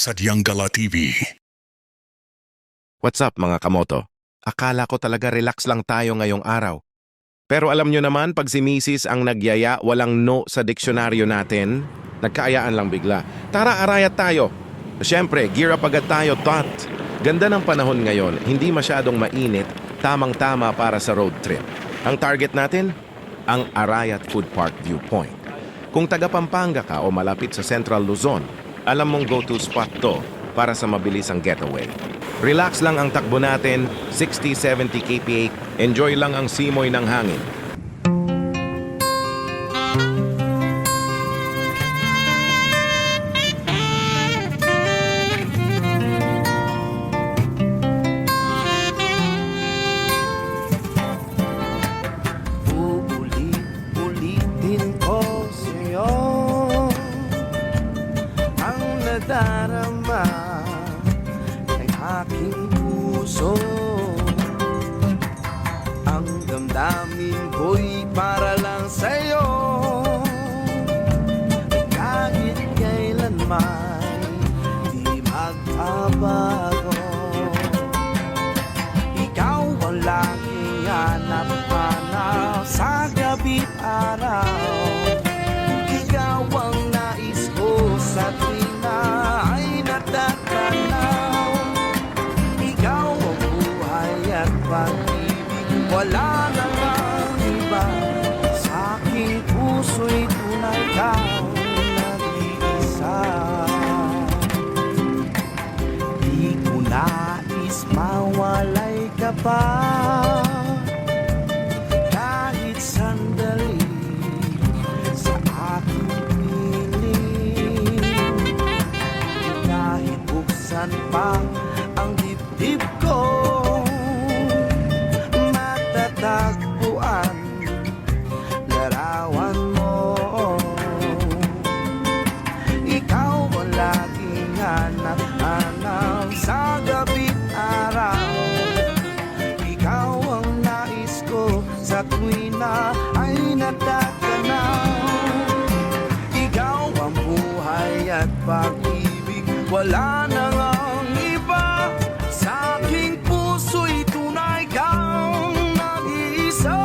Sadyang Gala TV. What's up mga kamoto? Akala ko talaga relax lang tayo ngayong araw. Pero alam nyo naman, pag si Mrs. ang nagyaya, walang no sa diksyonaryo natin, nagkaayaan lang bigla. Tara, arayat tayo. Siyempre, gear up agad tayo, tot. Ganda ng panahon ngayon, hindi masyadong mainit, tamang-tama para sa road trip. Ang target natin? Ang Arayat Food Park Viewpoint. Kung taga Pampanga ka o malapit sa Central Luzon, alam mong go-to spot to para sa mabilisang getaway. Relax lang ang takbo natin, 60-70 kph, enjoy lang ang simoy ng hangin. Ulit-ulitin ko sa'yo ang nadarama ng aking puso. Ang damdamin ko'y para lang sa'yo, kahit kailanman di magbabago. Ikaw ang laging hanap-hanap sa gabi't araw. Ikaw ang nais ko sa tuwing na ay natatanaw. Ikaw ang buhay at pag-ibig, wala nang ang iba. Sa aking puso'y tunay kang nag-iisa. Di ko nais mawalay ka pa, kahit sandali sa aking piling. Kahit buksan pa ang dibdib ko, matatagpuan larawan mo. Ikaw ang laging hanap-hanap sa gabi't araw. Ikaw ang nais ko sa tuwing na ay natatanaw. Ikaw ang buhay at pag-ibig, wala nang ang iba. Sa aking puso'y tunay kang nag-iisa.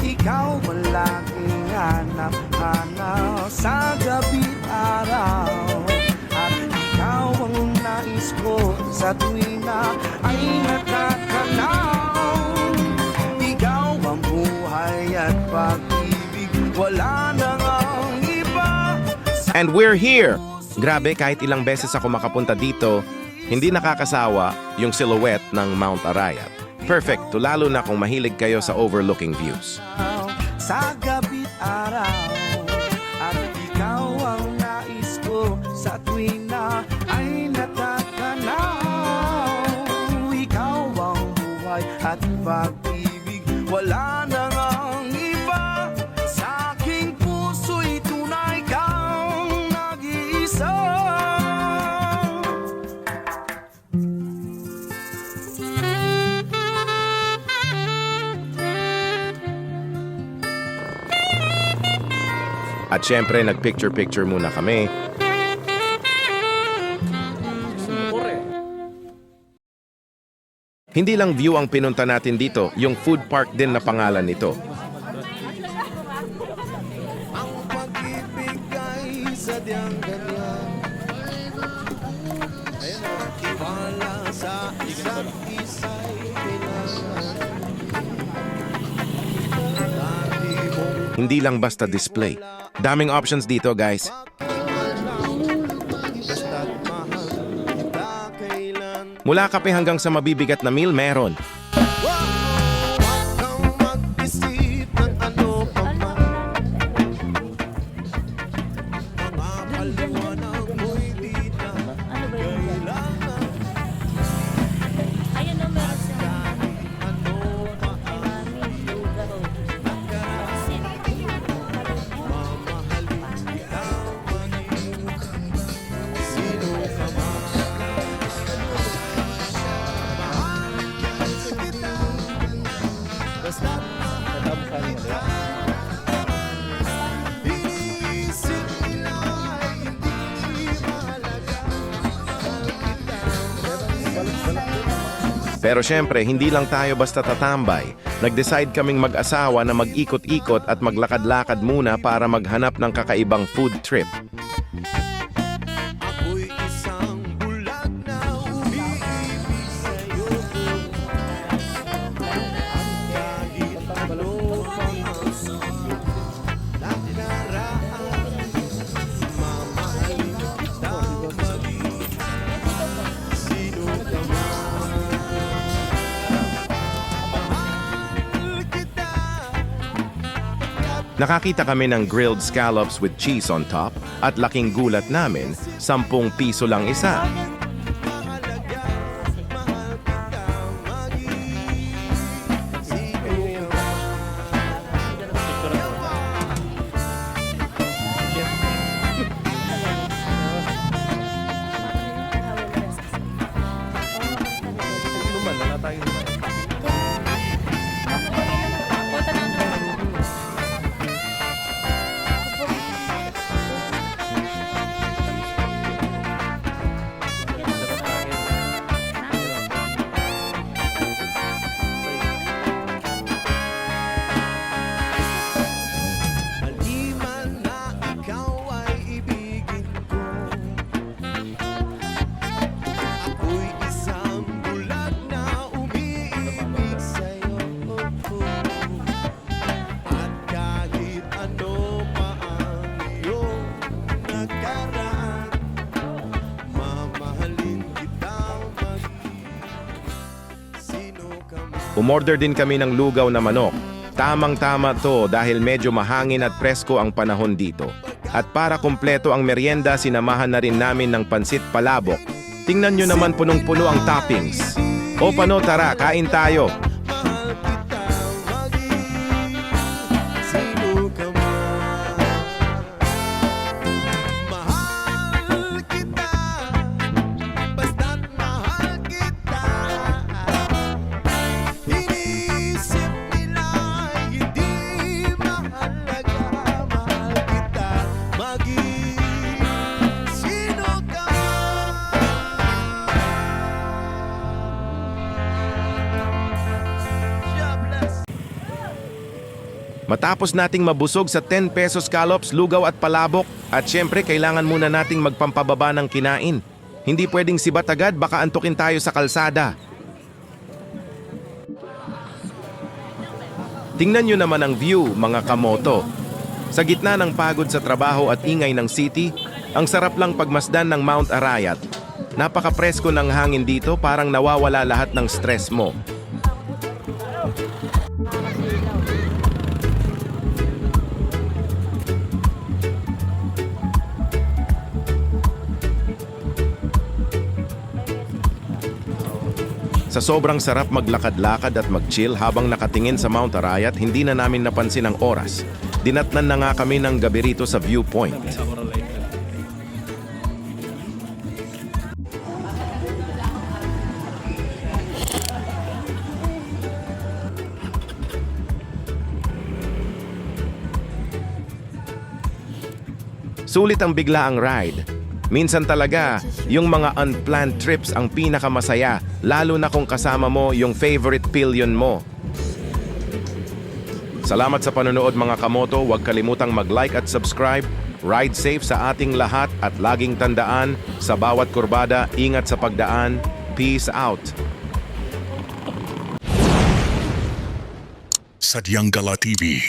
Ikaw ang laging hanap-hanap sa gabi't araw. At ikaw ang nais ko sa tuwing na ay natatanaw. Ikaw ang buhay at pag-ibig, wala nang ang iba. And we're here! Grabe, kahit ilang beses ako makapunta dito, hindi nakakasawa yung silhouette ng Mount Arayat. Perfect, lalo na kung mahilig kayo sa overlooking views. Sa gabi't araw, at ikaw ang nais ko sa tuwing na ay natatanaw. Ikaw ang buhay at pag-ibig, wala nang ang iba. Sa aking puso'y tunay kang nag-iisa. At syempre, nag-picture-picture muna kami. Hindi lang view ang pinunta natin dito, yung food park din na pangalan nito. Ang pag-ibig ay sadyang ganyan. Tiwala sa isa't isa'y kailangan. Dati mong Hindi lang basta display. Daming options dito, guys. basta't mahal kita kailan. Mula kape hanggang sa mabibigat na meal, meron. Huwag kang mag-isip ng ano pa man. Mga paliwanag mo'y di na kailangan. Pero syempre, hindi lang tayo basta tatambay. Nag-decide kaming mag-asawa na mag-ikot-ikot at maglakad-lakad muna para maghanap ng kakaibang food trip. Ako'y isang bulag na umiibig sa'yo. At kahit ano pang ang sulot na naraan, mamahalin kita maging sino ka man. Mahal kita. Nakakita kami ng grilled scallops with cheese on top at laking gulat namin, 10 piso lang isa. Mahalaga, mahal kita maging sino ka man. Maliman na ikaw ay ibigin ko, ako'y isang bulag na umiibig sa'yo. At kahit ano pa ang iyong nakaraan, mamahalin kita maging sino ka man. Umorder din kami ng lugaw na manok. Tamang-tama to dahil medyo mahangin at presko ang panahon dito. At para kumpleto ang merienda, sinamahan na rin namin ng pansit palabok. Tingnan nyo naman punong-puno ang toppings. O pano, tara, kain tayo. Mahal kita maging sino ka man. Mahal kita, basta't mahal kita. Inisip nila hindi mahalaga. Mahal kita maging sino ka man. God bless. Matapos nating mabusog sa 10 pesos scallops, lugaw at palabok, at syempre kailangan muna nating magpampababa ng kinain. Hindi pwedeng sibat agad, baka antukin tayo sa kalsada. Tingnan nyo naman ang view, mga kamoto. Sa gitna ng pagod sa trabaho at ingay ng city, ang sarap lang pagmasdan ng Mount Arayat. Napaka-presko ng hangin dito, parang nawawala lahat ng stress mo. Sa sobrang sarap maglakad-lakad at mag-chill habang nakatingin sa Mount Arayat, hindi na namin napansin ang oras. Dinatnan na nga kami ng gabi rito sa viewpoint. Sulit ang biglaang ride. Minsan talaga, yung mga unplanned trips ang pinakamasaya, lalo na kung kasama mo yung favorite pillion mo. Salamat sa panonood mga kamoto, huwag kalimutang mag-like at subscribe. Ride safe sa ating lahat at laging tandaan, sa bawat kurbada, ingat sa pagdaan. Peace out! Sadyang Gala TV.